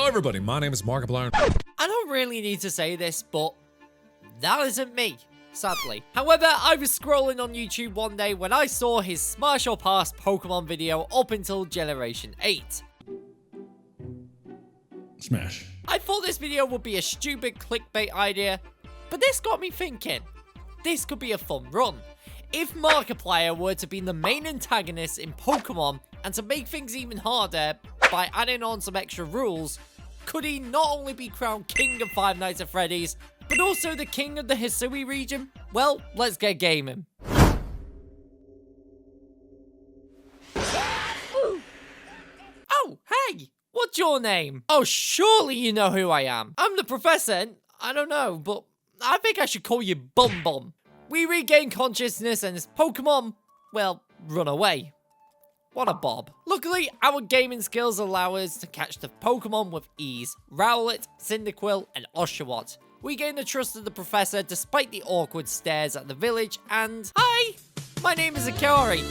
Hello everybody, my name is Markiplier. I don't really need to say this, but that isn't me, sadly. However, I was scrolling on YouTube one day when I saw his Smash or Pass Pokemon video up until Generation 8. Smash. I thought this video would be a stupid clickbait idea, but this got me thinking. This could be a fun run. If Markiplier were to be the main antagonist in Pokemon, and to make things even harder by adding on some extra rules, could he not only be crowned King of Five Nights at Freddy's, but also the King of the Hisui region? Well, let's get gaming. Oh, hey! What's your name? Oh, surely you know who I am. I'm the professor, and I don't know, but I think I should call you Bum Bum. We regain consciousness and his Pokemon, well, run away. What a bob. Luckily, our gaming skills allow us to catch the Pokemon with ease. Rowlet, Cyndaquil, and Oshawott. We gain the trust of the professor despite the awkward stares at the village, and hi! My name is Akari.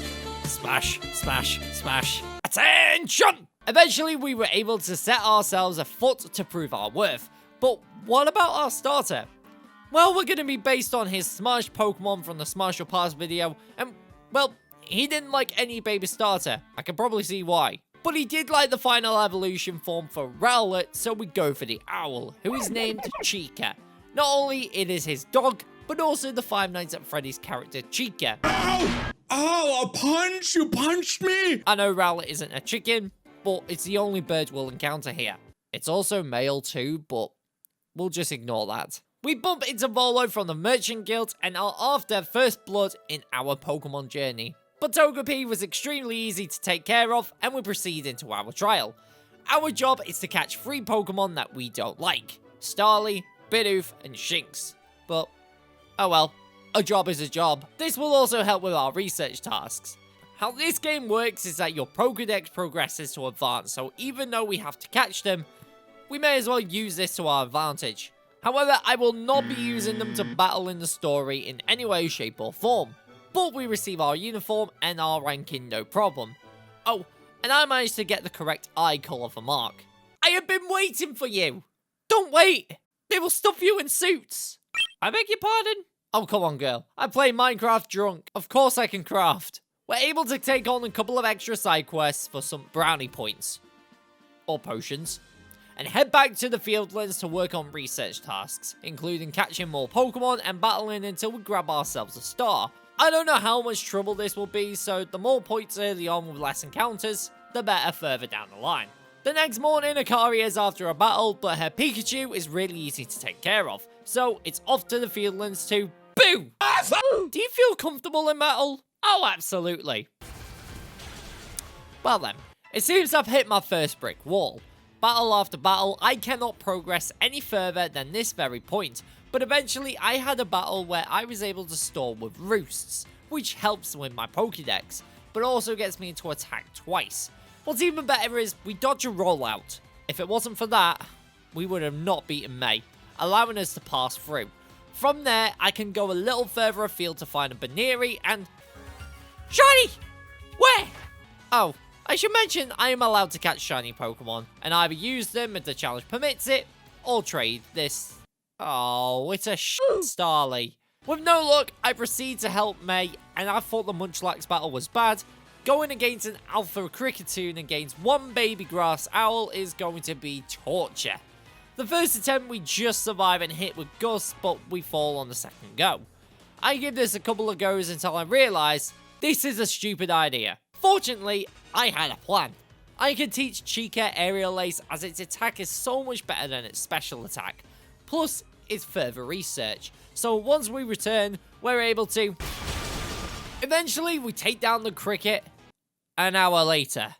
Smash, smash, smash. Attention! Eventually, we were able to set ourselves a foot to prove our worth. But what about our starter? Well, we're going to be based on his Smash Pokemon from the Smash or Pass video, and, well, he didn't like any baby starter. I can probably see why. But he did like the final evolution form for Rowlet, so we go for the owl, who is named Chica. Not only it is his dog, but also the Five Nights at Freddy's character Chica. Ow! Ow, a punch! You punched me! I know Rowlet isn't a chicken, but it's the only bird we'll encounter here. It's also male too, but we'll just ignore that. We bump into Volo from the Merchant Guild and are after first blood in our Pokemon journey. But Togepi was extremely easy to take care of, and we proceed into our trial. Our job is to catch 3 Pokemon that we don't like. Starly, Bidoof, and Shinx. But, oh well, a job is a job. This will also help with our research tasks. How this game works is that your Pokedex progresses to advance, so even though we have to catch them, we may as well use this to our advantage. However, I will not be using them to battle in the story in any way, shape, or form. But we receive our uniform and our ranking no problem. Oh, and I managed to get the correct eye colour for Mark. I have been waiting for you! Don't wait! They will stuff you in suits! I beg your pardon? Oh, come on, girl. I play Minecraft drunk. Of course I can craft. We're able to take on a couple of extra side quests for some brownie points. Or potions. And head back to the Fieldlands to work on research tasks, including catching more Pokemon and battling until we grab ourselves a star. I don't know how much trouble this will be, so the more points early on with less encounters, the better further down the line. The next morning, Akari is after a battle, but her Pikachu is really easy to take care of, so it's off to the Fieldlands to boo! Do you feel comfortable in battle? Oh, absolutely. Well then, it seems I've hit my first brick wall. Battle after battle, I cannot progress any further than this very point, but eventually I had a battle where I was able to storm with roosts, which helps win my Pokedex, but also gets me to attack twice. What's even better is we dodge a rollout. If it wasn't for that, we would have not beaten May, allowing us to pass through. From there, I can go a little further afield to find a Baneri and... Shiny! Where? Oh, I should mention I am allowed to catch shiny Pokemon, and either use them if the challenge permits it, or trade this. Oh, it's a Starly. With no luck, I proceed to help May, and I thought the Munchlax battle was bad. Going against an Alpha Cricketune against one Baby Grass Owl is going to be torture. The first attempt we just survive and hit with Gus, but we fall on the second go. I give this a couple of goes until I realise this is a stupid idea. Fortunately, I had a plan. I can teach Chica Aerial Ace as its attack is so much better than its special attack. Plus, it's further research. So once we return, we're able to... Eventually, we take down the cricket. An hour later.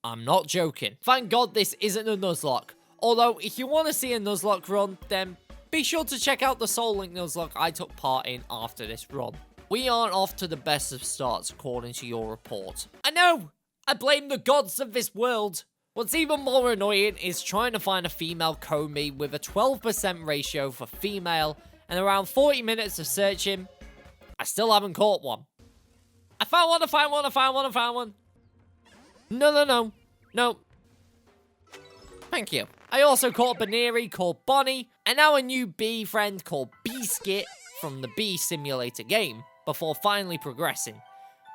I'm not joking. Thank God this isn't a Nuzlocke. Although, if you want to see a Nuzlocke run, then be sure to check out the Soul Link Nuzlocke I took part in after this run. We aren't off to the best of starts according to your report. I know! I blame the gods of this world. What's even more annoying is trying to find a female Comey with a 12% ratio for female, and around 40 minutes of searching, I still haven't caught one. I found one. No. Thank you. I also caught a Baneri called Bonnie, and now a new bee friend called Biscuit from the Bee Simulator game, before finally progressing.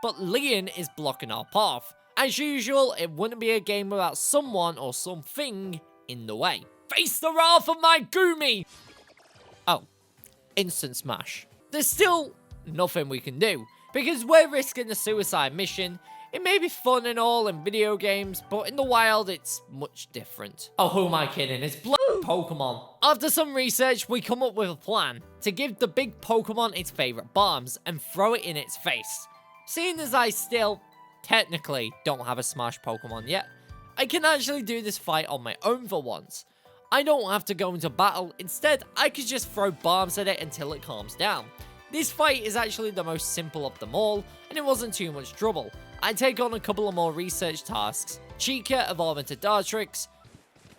But Leon is blocking our path. As usual, it wouldn't be a game without someone or something in the way. Face the wrath of my Goomy! Oh, instant smash. There's still nothing we can do, because we're risking a suicide mission. It may be fun and all in video games, but in the wild, it's much different. Oh, who am I kidding? It's Pokemon. After some research, we come up with a plan to give the big Pokemon its favorite bombs and throw it in its face. Seeing as I still, technically, don't have a Smash Pokemon yet, I can actually do this fight on my own for once. I don't have to go into battle. Instead, I could just throw bombs at it until it calms down. This fight is actually the most simple of them all, and it wasn't too much trouble. I take on a couple of more research tasks. Chica evolve into Dartrix.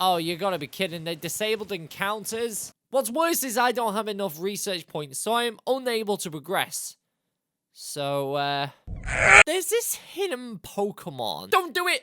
Oh, you gotta be kidding, they disabled encounters? What's worse is I don't have enough research points, so I am unable to progress. So, there's this hidden Pokemon. Don't do it!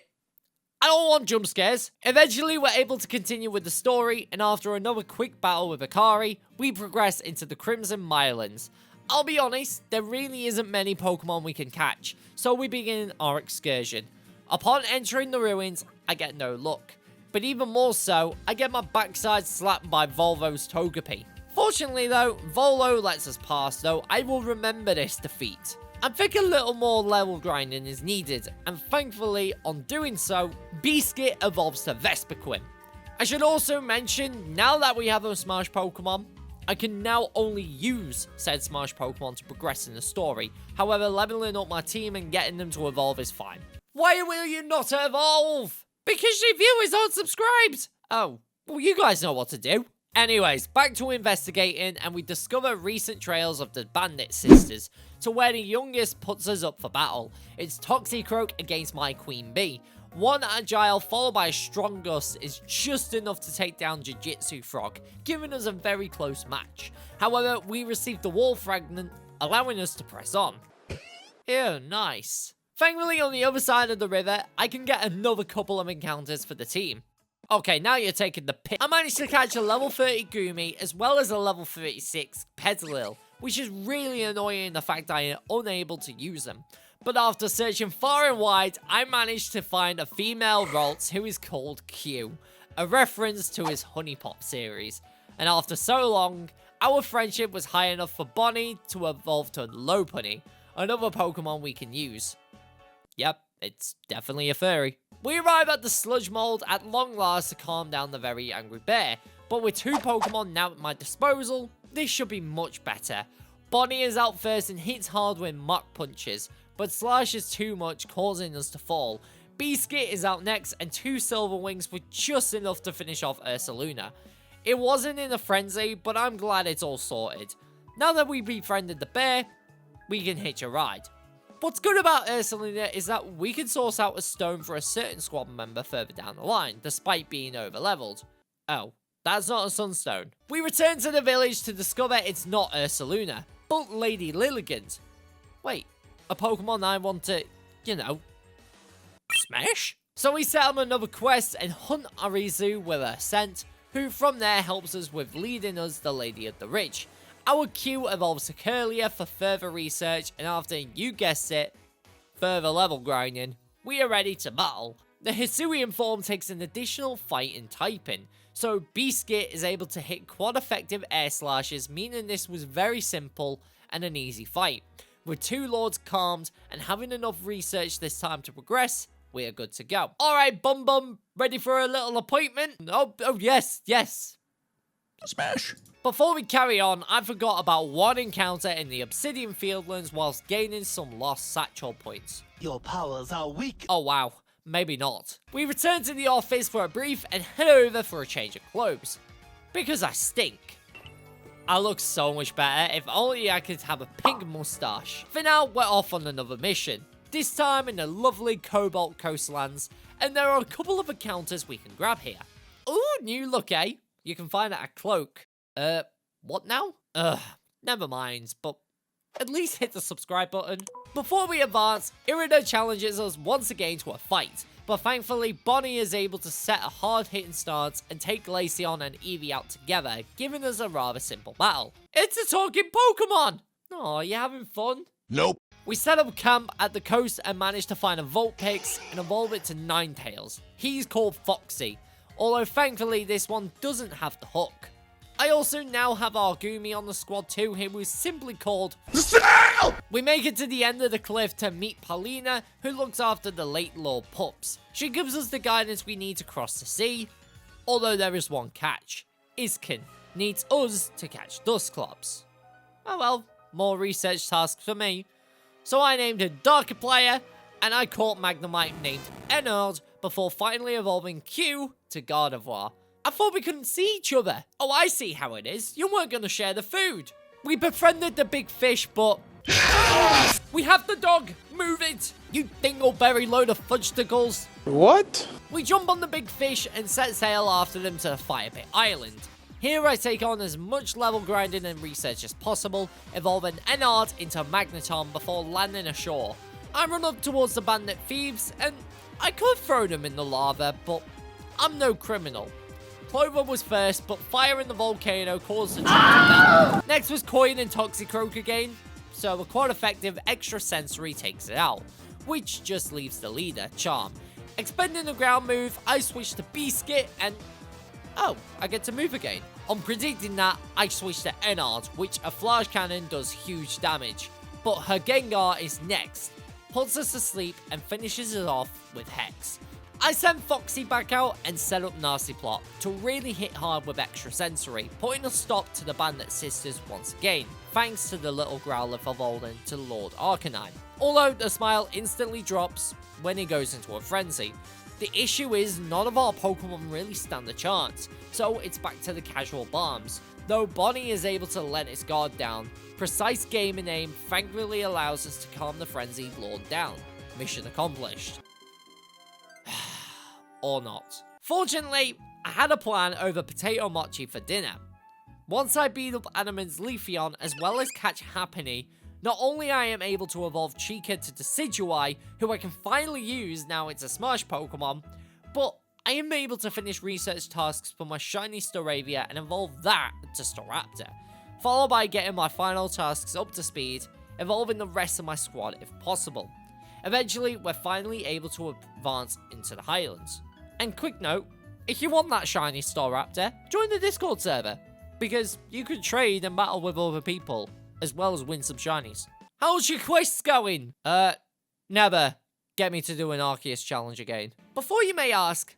I don't want jump scares. Eventually, we're able to continue with the story, and after another quick battle with Akari, we progress into the Crimson Mylands. I'll be honest, there really isn't many Pokemon we can catch, so we begin our excursion. Upon entering the ruins, I get no luck. But even more so, I get my backside slapped by Volvo's Togepi. Fortunately though, Volo lets us pass, though I will remember this defeat. I think a little more level grinding is needed, and thankfully, on doing so, Biscuit evolves to Vespiquen. I should also mention, now that we have a Smash Pokemon, I can now only use said Smash Pokemon to progress in the story. However, leveling up my team and getting them to evolve is fine. Why will you not evolve? Because your viewers aren't subscribed! Oh, well you guys know what to do. Anyways, back to investigating, and we discover recent trails of the Bandit Sisters, to where the youngest puts us up for battle. It's Toxicroak against my Queen Bee. One Agile followed by a strong Gust is just enough to take down Jiu-Jitsu Frog, giving us a very close match. However, we received the wall fragment, allowing us to press on. Ew, nice. Thankfully, on the other side of the river, I can get another couple of encounters for the team. Okay, now you're taking the piss. I managed to catch a level 30 Goomy as well as a level 36 Petalil, which is really annoying the fact I am unable to use them. But after searching far and wide, I managed to find a female Ralts who is called Q, a reference to his Honey Pop series. And after so long, our friendship was high enough for Bonnie to evolve to Lopunny, another Pokemon we can use. Yep, it's definitely a furry. We arrive at the Sludge Mold at long last to calm down the very angry bear, but with two Pokemon now at my disposal, this should be much better. Bonnie is out first and hits hard with Mach Punches, but slashes too much, causing us to fall. Biscuit is out next, and two Silver Wings were just enough to finish off Ursaluna. It wasn't in a frenzy, but I'm glad it's all sorted. Now that we befriended the bear, we can hitch a ride. What's good about Ursaluna is that we can source out a stone for a certain squad member further down the line, despite being over-leveled. Oh, that's not a sunstone. We return to the village to discover it's not Ursaluna, but Lady Lilligant. Wait, a Pokemon I want to, you know, smash? So we set up another quest and hunt Arizu with a scent, who from there helps us with leading us the Lady of the Ridge. Our Q evolves to Curlier for further research, and after, you guessed it, further level grinding, we are ready to battle. The Hisui form takes an additional fight in typing, so Biscuit is able to hit quad effective air slashes, meaning this was very simple and an easy fight. With two Lords calmed and having enough research this time to progress, we are good to go. Alright, Bum Bum, ready for a little appointment? Oh yes. Smash. Before we carry on, I forgot about one encounter in the Obsidian Fieldlands whilst gaining some lost satchel points. Your powers are weak. Oh wow, maybe not. We return to the office for a brief and head over for a change of clothes. Because I stink. I look so much better, if only I could have a pink moustache. For now, we're off on another mission. This time in the lovely Cobalt Coastlands, and there are a couple of encounters we can grab here. Ooh, new look, eh? You can find out a cloak. What now? Never mind, but at least hit the subscribe button. Before we advance, Irida challenges us once again to a fight. but thankfully Bonnie is able to set a hard-hitting stance and take Glaceon and Eevee out together, giving us a rather simple battle. It's a talking Pokemon! Aw, you having fun? Nope. We set up camp at the coast and managed to find a Vulpix and evolve it to Ninetales. He's called Foxy, although thankfully this one doesn't have the hook. I also now have Argumi on the squad too, who is simply called Sal! We make it to the end of the cliff to meet Paulina, who looks after the late Lord Pups. She gives us the guidance we need to cross the sea, although there is one catch. Iskin needs us to catch Dusclops. Oh well, more research tasks for me. So I named him Markiplier, and I caught Magnemite named Ennard before finally evolving Q to Gardevoir. I thought we couldn't see each other. Oh, I see how it is. You weren't going to share the food. We befriended the big fish, but... we have the dog. Move it. You dingleberry load of fudgesticles. What? We jump on the big fish and set sail after them to the Firepit Island. Here I take on as much level grinding and research as possible, evolving Ennard into Magneton before landing ashore. I run up towards the bandit thieves, and I could throw them in the lava, but I'm no criminal. Clover was first, but fire in the volcano caused the trip to melt. Next was Coin and Toxicroak again, so a quite effective extrasensory takes it out, which just leaves the leader, Charm. Expending the ground move, I switch to Beaskit and... oh, I get to move again. On predicting that, I switch to Ennard, which a Flash Cannon does huge damage. But her Gengar is next, puts us to sleep and finishes it off with Hex. I sent Foxy back out and set up Nasty Plot to really hit hard with extrasensory, putting a stop to the Bandit Sisters once again, thanks to the little Growlithe evolving to Lord Arcanine. Although the smile instantly drops when he goes into a frenzy. The issue is none of our Pokemon really stand a chance, so it's back to the casual bombs. Though Bonnie is able to let its guard down, precise game and aim thankfully allows us to calm the frenzied Lord down. Mission accomplished. Or not. Fortunately, I had a plan over potato mochi for dinner. Once I beat up Animan's Leafeon as well as catch Happiny, not only I am able to evolve Chica to Decidueye, who I can finally use now it's a Smash Pokemon, but I am able to finish research tasks for my shiny Staravia and evolve that to Staraptor, followed by getting my final tasks up to speed, evolving the rest of my squad if possible. Eventually, we're finally able to advance into the Highlands. And quick note, if you want that shiny Staraptor, join the Discord server, because you can trade and battle with other people, as well as win some shinies. How's your quests going? Never get me to do an Arceus challenge again. Before you may ask,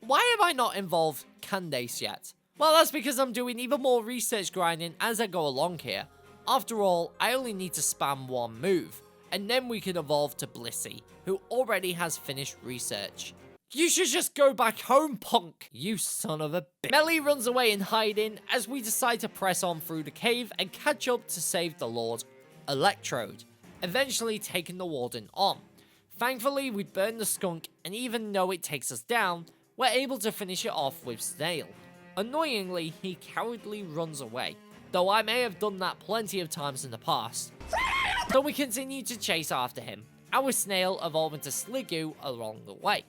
why have I not involved Candace yet? Well, that's because I'm doing even more research grinding as I go along here. After all, I only need to spam one move, and then we can evolve to Blissey, who already has finished research. You should just go back home, punk, you son of a bitch. Melly runs away in hiding as we decide to press on through the cave and catch up to save the Lord Electrode, eventually taking the Warden on. Thankfully, we burn the skunk, and even though it takes us down, we're able to finish it off with Snail. Annoyingly, he cowardly runs away, though I may have done that plenty of times in the past. So we continue to chase after him, our Snail evolving to Sliggoo along the way.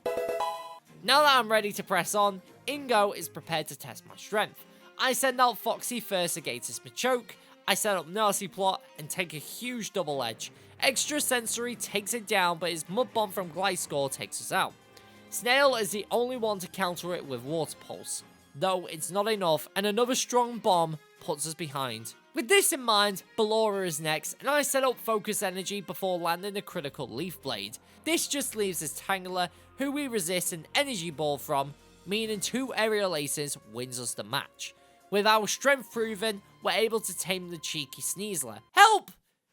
Now that I'm ready to press on, Ingo is prepared to test my strength. I send out Foxy first against Machoke, I set up Nasty Plot and take a huge double edge. Extrasensory takes it down, but his Mud Bomb from Gliscor takes us out. Snail is the only one to counter it with Water Pulse, though it's not enough and another strong bomb puts us behind. With this in mind, Ballora is next, and I set up Focus Energy before landing a critical Leaf Blade. This just leaves us Tangela, who we resist an Energy Ball from, meaning 2 Aerial Aces wins us the match. With our strength proven, we're able to tame the cheeky Sneasler. Help!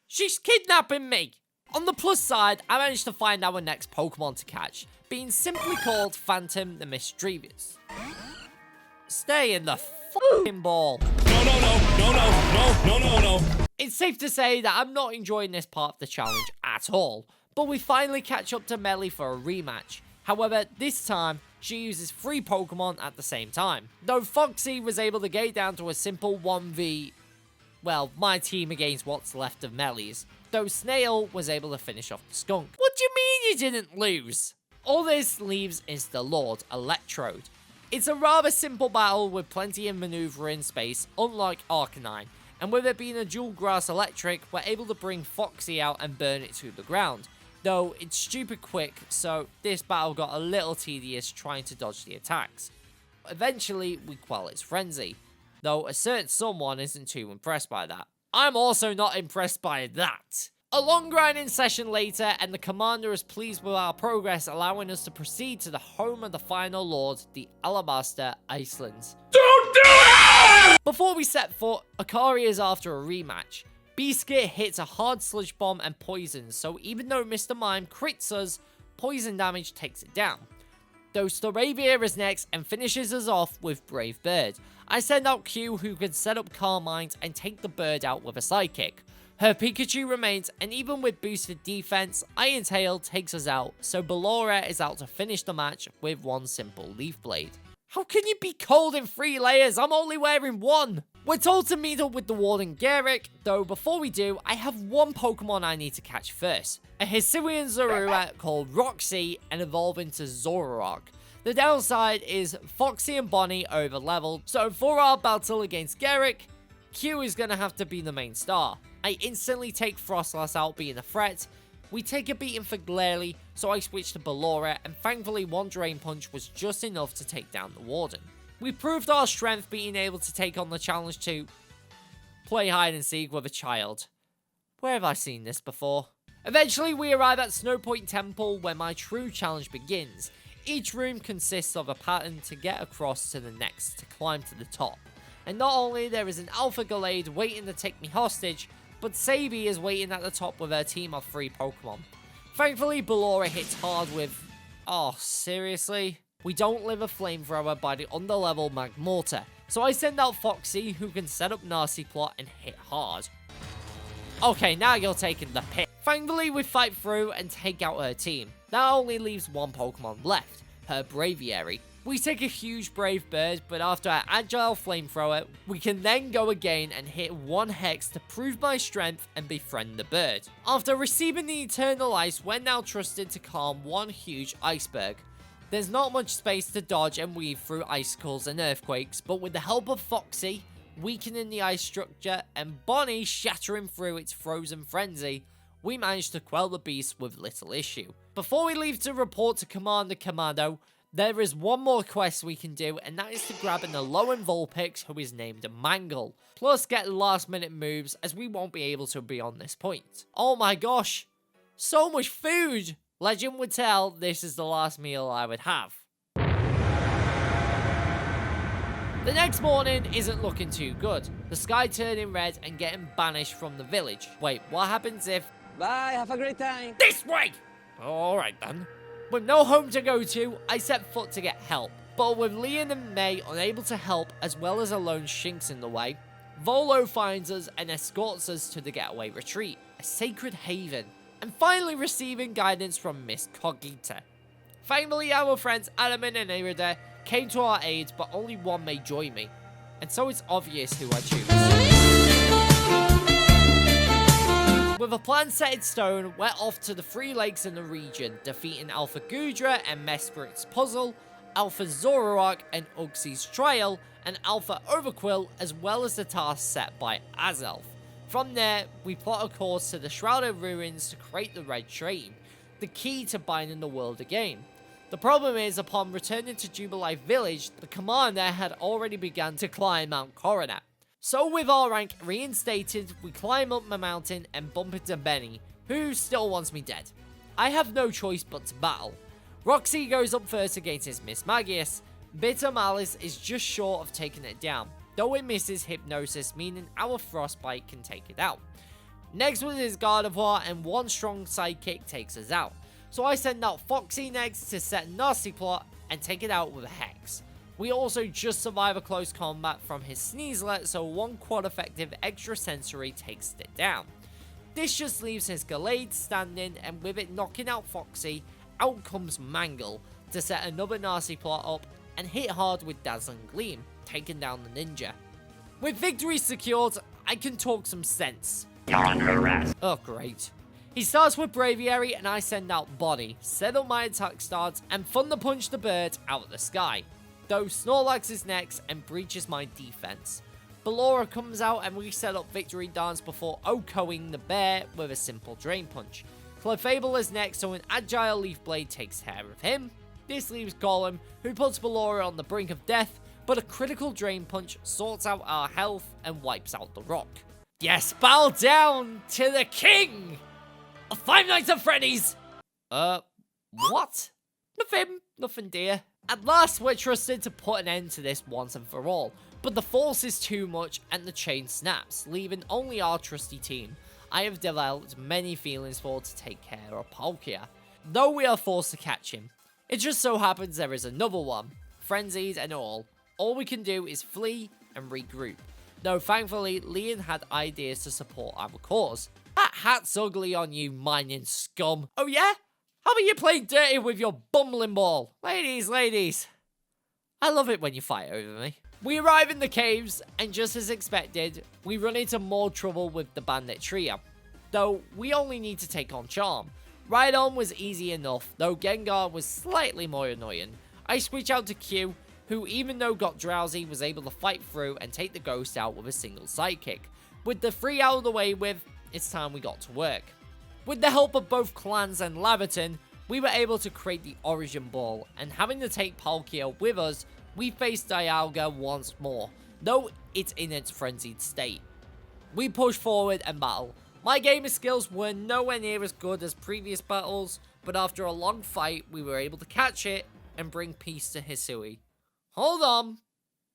She's kidnapping me! On the plus side, I managed to find our next Pokemon to catch, being simply called Phantom the Mischievous. Stay in the f***ing ball. No. It's safe to say that I'm not enjoying this part of the challenge at all, but we finally catch up to Melly for a rematch. However, this time, she uses 3 Pokemon at the same time. Though Foxy was able to get down to a simple 1v, well, my team against what's left of Melly's, though Snail was able to finish off the skunk. What do you mean you didn't lose? All this leaves is the Lord, Electrode. It's a rather simple battle with plenty of maneuvering space, unlike Arcanine, and with it being a dual grass electric, we're able to bring Foxy out and burn it to the ground. Though it's stupid quick, so this battle got a little tedious trying to dodge the attacks. Eventually, we quell its frenzy, though a certain someone isn't too impressed by that. I'm also not impressed by that. A long grinding session later, and the commander is pleased with our progress, allowing us to proceed to the home of the final lord, the Alabaster Icelands. Don't do it! Before we set foot, Akari is after a rematch. Beeskit hits a hard sludge bomb and poison, so even though Mr. Mime crits us, poison damage takes it down. Though Staravia is next and finishes us off with Brave Bird. I send out Q, who can set up Calm Mind and take the bird out with a sidekick. Her Pikachu remains, and even with boosted defense, Iron Tail takes us out, so Ballora is out to finish the match with one simple Leaf Blade. How can you be cold in 3 layers? I'm only wearing 1! We're told to meet up with the Warden Garrick, though before we do, I have one Pokemon I need to catch first. A Hisui and Zorua called Roxy and evolve into Zoroark. The downside is Foxy and Bonnie over leveled, so for our battle against Garrick, Q is gonna have to be the main star. I instantly take Frostlass out being a threat. We take a beating for Glalie, so I switch to Ballora, and thankfully one Drain Punch was just enough to take down the Warden. We proved our strength being able to take on the challenge to play hide and seek with a child. Where have I seen this before? Eventually we arrive at Snow Point Temple, where my true challenge begins. Each room consists of a pattern to get across to the next, to climb to the top. And not only there is an Alpha Gallade waiting to take me hostage, but Sabi is waiting at the top with her team of 3 Pokemon. Thankfully, Ballora hits hard with... Oh, seriously? We don't live a flamethrower by the underlevel Magmortar, so I send out Foxy, who can set up Nasty Plot and hit hard. Okay, now you're taking the piss. Thankfully, we fight through and take out her team. That only leaves one Pokemon left, her Braviary. We take a huge Brave Bird, but after our agile flamethrower, we can then go again and hit 1 Hex to prove my strength and befriend the bird. After receiving the Eternal Ice, we're now trusted to calm one huge iceberg. There's not much space to dodge and weave through icicles and earthquakes, but with the help of Foxy, weakening the ice structure, and Bonnie shattering through its frozen frenzy, we managed to quell the beast with little issue. Before we leave to report to Commander Commando, there is one more quest we can do, and that is to grab an Alolan Vulpix who is named Mangle, plus get last minute moves as we won't be able to beyond this point. Oh my gosh, so much food! Legend would tell this is the last meal I would have. The next morning isn't looking too good. The sky turning red and getting banished from the village. Wait, what happens if... Bye, have a great time. This way! Alright then. With no home to go to, I set foot to get help. But with Leon and May unable to help, as well as a lone Shinx in the way, Volo finds us and escorts us to the getaway retreat, a sacred haven, and finally receiving guidance from Miss Cogita. Thankfully, our friends Adaman and Irida came to our aid, but only one may join me, and so it's obvious who I choose. With a plan set in stone, we're off to the 3 lakes in the region, defeating Alpha Gudra and Mesprit's Puzzle, Alpha Zoroark and Uxie's Trial, and Alpha Overquill, as well as the task set by Azelf. From there, we plot a course to the Shrouded Ruins to create the Red Train, the key to binding the world again. The problem is, upon returning to Jubilife Village, the commander had already begun to climb Mount Coronet. So with our rank reinstated, we climb up my mountain and bump into Benny, who still wants me dead. I have no choice but to battle. Roxy goes up first against his Miss Magius. Bitter Malice is just short of taking it down, though it misses Hypnosis, meaning our Frostbite can take it out. Next was his Gardevoir, and one strong sidekick takes us out. So I send out Foxy next to set Nasty Plot and take it out with a Hex. We also just survive a close combat from his Sneasler, so one quad effective extrasensory takes it down. This just leaves his Gallade standing, and with it knocking out Foxy, out comes Mangle to set another Nasty Plot up and hit hard with Dazzling Gleam, taking down the ninja. With victory secured, I can talk some sense. Oh great. He starts with Braviary and I send out Body, set up my attack stance and Thunder Punch the bird out of the sky. Though Snorlax is next and breaches my defense. Ballora comes out and we set up Victory Dance before OHKOing the bear with a simple Drain Punch. Clefable is next, so an agile Leaf Blade takes care of him. This leaves Golem, who puts Ballora on the brink of death, but a critical Drain Punch sorts out our health and wipes out the rock. Yes, bow down to the king! Five Nights at Freddy's! What? Nothing dear. At last, we're trusted to put an end to this once and for all, but the force is too much and the chain snaps, leaving only our trusty team. I have developed many feelings for to take care of Palkia, though we are forced to catch him. It just so happens there is another one, frenzied and all. All we can do is flee and regroup, though thankfully Leon had ideas to support our cause. That hat's ugly on you, mining scum. Oh yeah? How about you play dirty with your bumbling ball? Ladies. I love it when you fight over me. We arrive in the caves, and just as expected, we run into more trouble with the bandit trio. Though, we only need to take on Charm. Rhydon was easy enough, though Gengar was slightly more annoying. I switch out to Q, who even though got drowsy, was able to fight through and take the ghost out with a single sidekick. With the 3 out of the way with, it's time we got to work. With the help of both clans and Laverton, we were able to create the Origin Ball, and having to take Palkia with us, we faced Dialga once more, though it's in its frenzied state. We push forward and battle. My gamer skills were nowhere near as good as previous battles, but after a long fight, we were able to catch it and bring peace to Hisui. Hold on,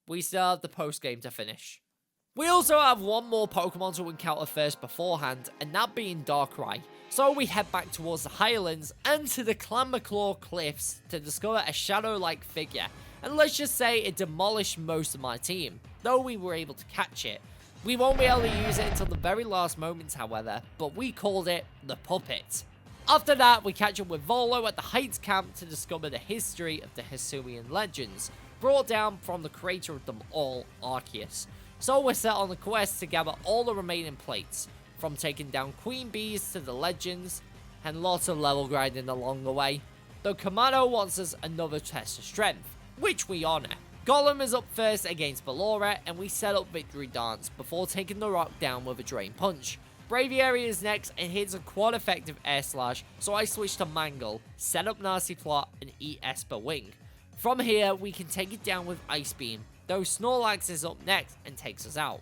we still have the post game to finish. We also have one more Pokemon to encounter first beforehand, and that being Darkrai. So we head back towards the Highlands and to the Clamberclaw Cliffs to discover a shadow-like figure. And let's just say it demolished most of my team, though we were able to catch it. We won't be able to use it until the very last moments, however, but we called it the Puppet. After that, we catch up with Volo at the Heights camp to discover the history of the Hisuian legends, brought down from the creator of them all, Arceus. So we're set on the quest to gather all the remaining plates, from taking down Queen Bees to the legends, and lots of level grinding along the way. Though Kamado wants us another test of strength, which we honor. Golem is up first against Ballora, and we set up Victory Dance before taking the rock down with a Drain Punch. Braviary is next and hits a quad effective Air Slash, so I switch to Mangle, set up Nasty Plot, and eat Esper Wing. From here, we can take it down with Ice Beam, though Snorlax is up next and takes us out.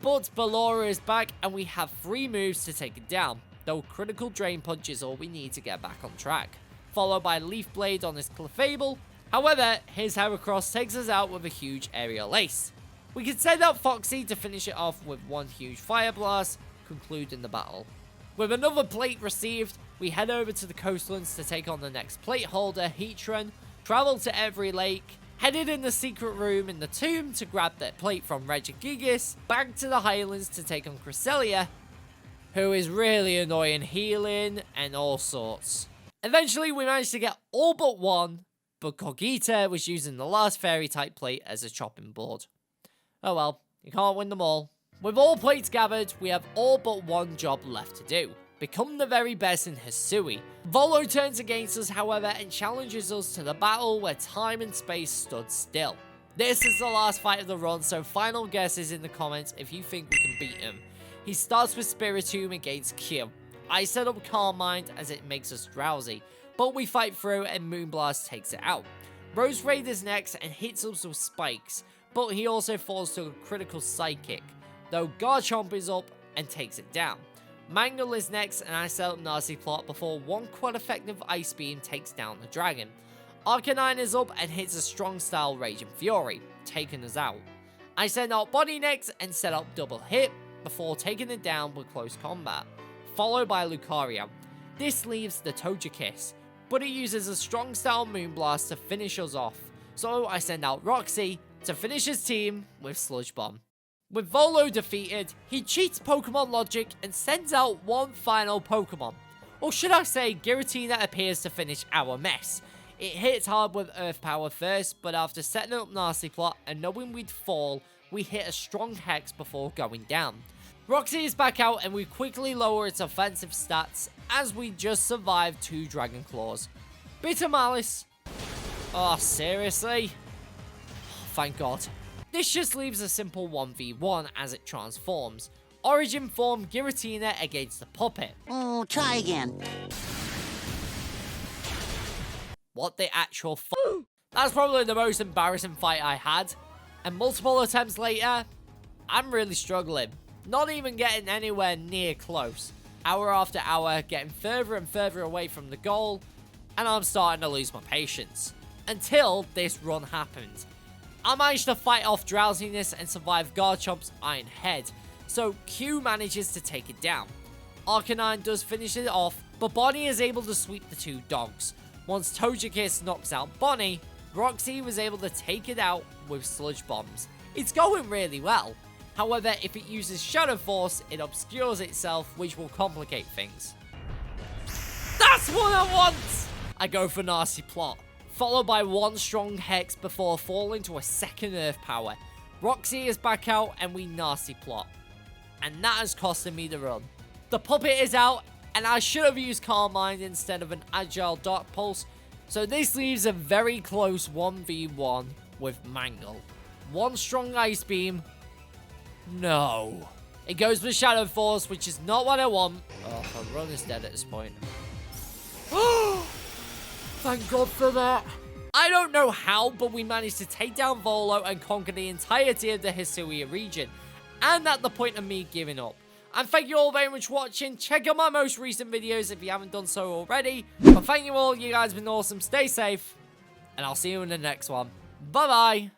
But Ballora is back and we have 3 moves to take it down, though Critical Drain Punch is all we need to get back on track. Followed by Leaf Blade on his Clefable. However, his Heracross takes us out with a huge Aerial Ace. We can send out Foxy to finish it off with one huge Fire Blast, concluding the battle. With another plate received, we head over to the coastlands to take on the next plate holder, Heatran, travel to every lake, headed in the secret room in the tomb to grab that plate from Regigigas, back to the Highlands to take on Cresselia, who is really annoying healing and all sorts. Eventually we managed to get all but one, but Gogeta was using the last fairy type plate as a chopping board. Oh well, you can't win them all. With all plates gathered, we have all but one job left to do. Become the very best in Hisui. Volo turns against us, however, and challenges us to the battle where time and space stood still. This is the last fight of the run, so final guesses in the comments if you think we can beat him. He starts with Spiritomb against Q. I set up Calm Mind as it makes us drowsy, but we fight through and Moonblast takes it out. Rose Raid is next and hits us with Spikes, but he also falls to a critical Psychic, though Garchomp is up and takes it down. Mangle is next and I set up Nasty Plot before one quad effective Ice Beam takes down the dragon. Arcanine is up and hits a strong style Raging Fury, taking us out. I send out Body next and set up Double Hit before taking it down with close combat, followed by Lucario. This leaves the Togekiss, but it uses a strong style Moonblast to finish us off, so I send out Roxy to finish his team with Sludge Bomb. With Volo defeated, he cheats Pokemon logic and sends out one final Pokemon. Or should I say, Giratina appears to finish our mess. It hits hard with Earth Power first, but after setting up Nasty Plot and knowing we'd fall, we hit a strong Hex before going down. Roxy is back out and we quickly lower its offensive stats as we just survived 2 Dragon Claws. Bitter Malice. Oh, seriously? Thank God. This just leaves a simple 1v1 as it transforms. Origin form Giratina against the puppet. Oh, try again. What the actual That's probably the most embarrassing fight I had. And multiple attempts later, I'm really struggling. Not even getting anywhere near close. Hour after hour, getting further and further away from the goal. And I'm starting to lose my patience. Until this run happened. I managed to fight off drowsiness and survive Garchomp's Iron Head. So Q manages to take it down. Arcanine does finish it off, but Bonnie is able to sweep the 2 dogs. Once Togekiss knocks out Bonnie, Roxy was able to take it out with Sludge Bombs. It's going really well. However, if it uses Shadow Force, it obscures itself, which will complicate things. That's what I want! I go for Nasty Plot, followed by 1 strong Hex before falling to a 2nd Earth Power. Roxy is back out and we Nasty Plot. And that has costed me the run. The puppet is out, and I should have used Calm Mind instead of an Agile Dark Pulse, so this leaves a very close 1v1 with Mangle. 1 strong Ice Beam. No. It goes with Shadow Force, which is not what I want. Oh, my run is dead at this point. Thank God for that. I don't know how, but we managed to take down Volo and conquer the entirety of the Hisui region. And at the point of me giving up. And thank you all very much for watching. Check out my most recent videos if you haven't done so already. But thank you all. You guys have been awesome. Stay safe. And I'll see you in the next one. Bye-bye.